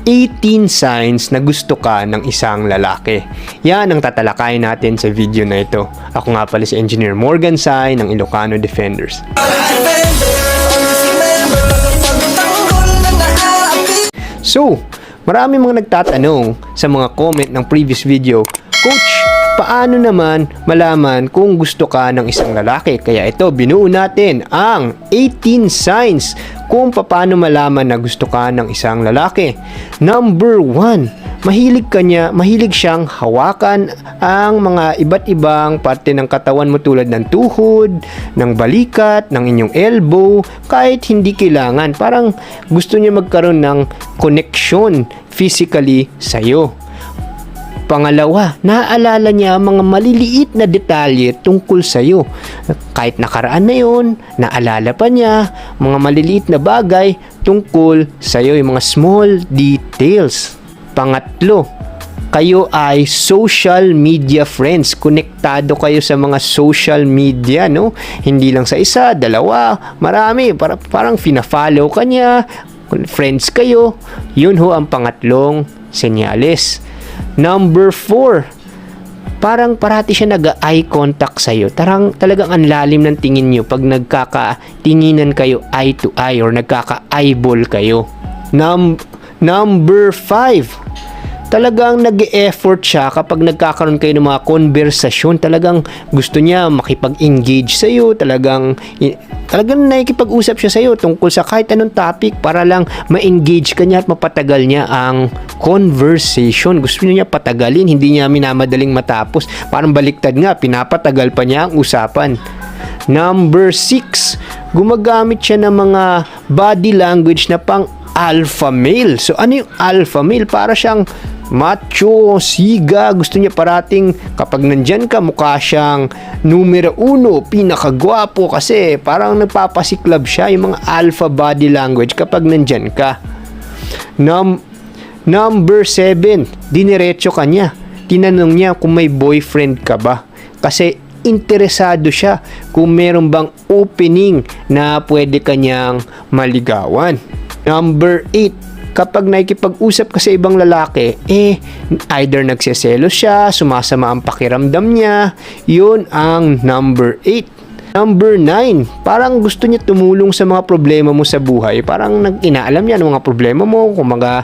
18 signs na gusto ka ng isang lalaki. Yan ang tatalakayin natin sa video na ito. Ako nga pala si Engineer Morgan Sai ng Ilocano Defenders. So, marami mga nagtatanong sa mga comment ng previous video, Coach, paano naman malaman kung gusto ka ng isang lalaki? Kaya ito, binuo natin ang 18 signs kung paano malaman na gusto ka ng isang lalaki. Number 1, mahilig siyang hawakan ang mga iba't ibang parte ng katawan mo tulad ng tuhod, ng balikat, ng inyong elbow, kahit hindi kailangan. Parang gusto niya magkaroon ng connection physically sa'yo. Pangalawa, naaalala niya ang mga maliliit na detalye tungkol sa iyo. Kahit nakaraan na yun, naalala pa niya mga maliliit na bagay tungkol sa iyo, yung mga small details. Pangatlo, kayo ay social media friends. Konektado kayo sa mga social media, no? Hindi lang sa isa, dalawa, marami. Parang fina-follow ka niya, friends kayo. Yun ho ang pangatlong senyales. Number 4, parang parati siya nag-eye contact sa'yo. Talagang ang lalim ng tingin nyo pag nagkakatinginan kayo eye to eye or nagkaka-eyeball kayo. Number 5, talagang nag-e-effort siya kapag nagkakaroon kayo ng mga konversasyon. Talagang gusto niya makipag-engage sa'yo. Talagang nakikipag-usap siya sa'yo tungkol sa kahit anong topic para lang ma-engage ka niya at mapatagal niya ang conversation. Gusto niya patagalin, hindi niya minamadaling matapos. Parang baliktad nga, pinapatagal pa niya ang usapan. Number 6, gumagamit siya ng mga body language na pang alpha male. So ano yung alpha male? Para siyang macho, siga, gusto niya parating kapag nandyan ka, mukha siyang numero 1, pinakagwapo kasi parang nagpapasiklab siya, yung mga alpha body language kapag nandyan ka. Number 7, diniretso ka niya. Tinanong niya kung may boyfriend ka ba kasi interesado siya kung meron bang opening na pwede kanyang maligawan. Number 8, kapag nakikipag-usap ka sa ibang lalaki, either nagseselos siya, sumasama ang pakiramdam niya, yun ang number 8. Number 9, parang gusto niya tumulong sa mga problema mo sa buhay. Parang inaalam niya ang mga problema mo. Kumbaga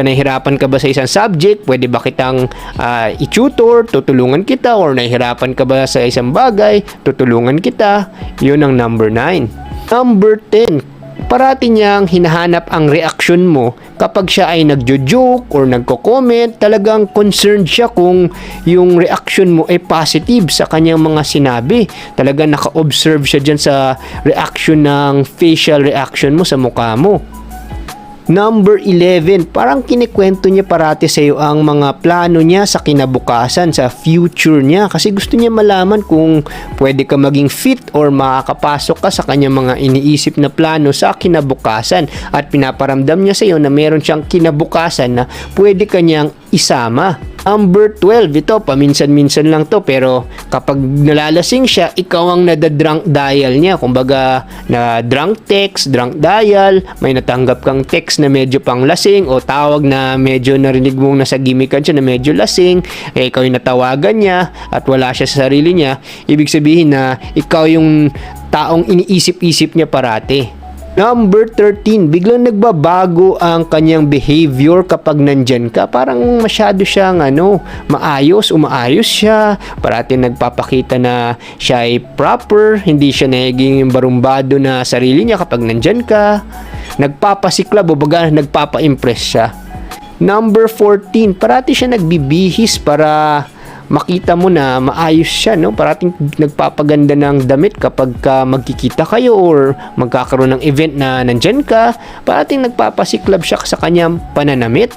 nahihirapan ka ba sa isang subject, pwede ba kitang i-tutor, tutulungan kita, or nahihirapan ka ba sa isang bagay, tutulungan kita. Yun ang number 9. Number 10, parati niyang hinahanap ang reaksyon mo kapag siya ay nagjo-joke or nagko-comment. Talagang concerned siya kung yung reaksyon mo ay positive sa kanyang mga sinabi. Talagang naka-observe siya dyan sa reaction ng facial reaction mo sa mukha mo. Number 11, parang kinikwento niya parati sa iyo ang mga plano niya sa kinabukasan, sa future niya. Kasi gusto niya malaman kung pwede ka maging fit or makakapasok ka sa kanyang mga iniisip na plano sa kinabukasan. At pinaparamdam niya sa iyo na meron siyang kinabukasan na pwede kanyang isama. Number 12, ito paminsan-minsan lang to, pero kapag nalalasing siya, ikaw ang nada-drunk dial niya. Kumbaga, na drunk text, drunk dial, may natanggap kang text na medyo pang lasing o tawag na medyo narinig mong nasa gimikan siya na medyo lasing, ikaw yung natawagan niya at wala siya sa sarili niya. Ibig sabihin na ikaw yung taong iniisip-isip niya parati. Number 13, biglang nagbabago ang kanyang behavior kapag nandyan ka. Parang masyado siyang umaayos siya. Parati nagpapakita na siya ay proper, hindi siya naging barumbado na sarili niya kapag nandyan ka. Nagpapasiklab o baga nagpapa-impress siya. Number 14, parati siya nagbibihis para makita mo na maayos siya, no? Parating nagpapaganda ng damit kapag magkikita kayo or magkakaroon ng event na nandyan ka. Parating nagpapasiklab siya sa kanyang pananamit.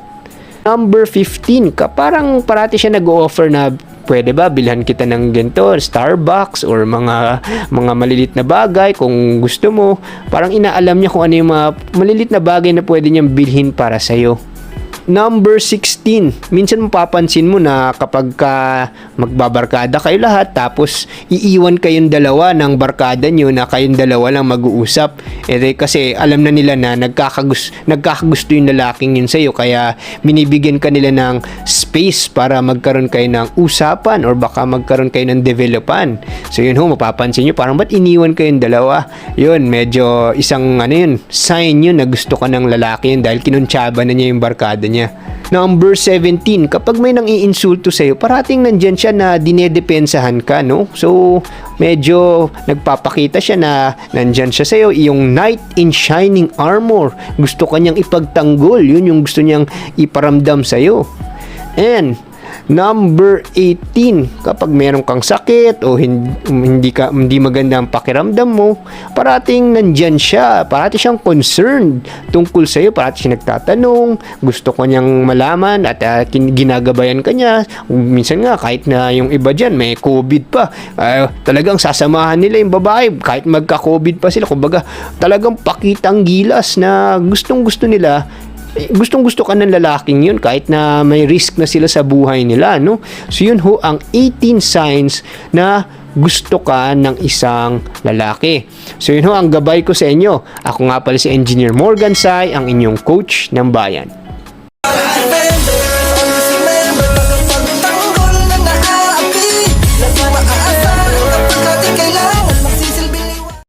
Number 15, parang parati siya nag-o-offer na pwede ba bilhan kita ng ganito, Starbucks or mga malilit na bagay kung gusto mo. Parang inaalam niya kung ano yung mga malilit na bagay na pwede niyang bilhin para sa'yo. Number 16, minsan mapapansin mo na kapag ka magbabarkada kayo lahat tapos iiwan kayong dalawa ng barkada nyo na kayong dalawa lang mag-uusap. Kasi alam na nila na nagkakagusto yung lalaking yun sa'yo kaya binibigyan ka nila ng space para magkaroon kayo ng usapan or baka magkaroon kayo ng developan. So yun mapapansin nyo parang ba't iniwan kayong dalawa? Yun, medyo isang sign yun na gusto ka ng lalaki yun dahil kinuntsaba na niya yung barkada niya. Number 17, kapag may nang iinsulto sa'yo, parating nandyan siya na dinedepensahan ka, no? So, medyo nagpapakita siya na nandyan siya sa'yo, yung knight in shining armor. Gusto kanyang ipagtanggol, yun yung gusto niyang iparamdam sa'yo. And, number 18, kapag meron kang sakit o hindi maganda ang pakiramdam mo, parating nandyan siya, parati siyang concerned tungkol sa iyo, parati siya nagtatanong, gusto ko niyang malaman at ginagabayan ka niya. Minsan nga kahit na yung iba dyan may COVID pa, talagang sasamahan nila yung babae kahit magka-COVID pa sila. Kumbaga talagang pakitang gilas na gustong-gusto nila, gustong-gusto ka ng lalaking yun kahit na may risk na sila sa buhay nila, no? So yun ang 18 signs na gusto ka ng isang lalaki. So yun ang gabay ko sa inyo. Ako nga pala si Engineer Morgan Sai, ang inyong coach ng bayan.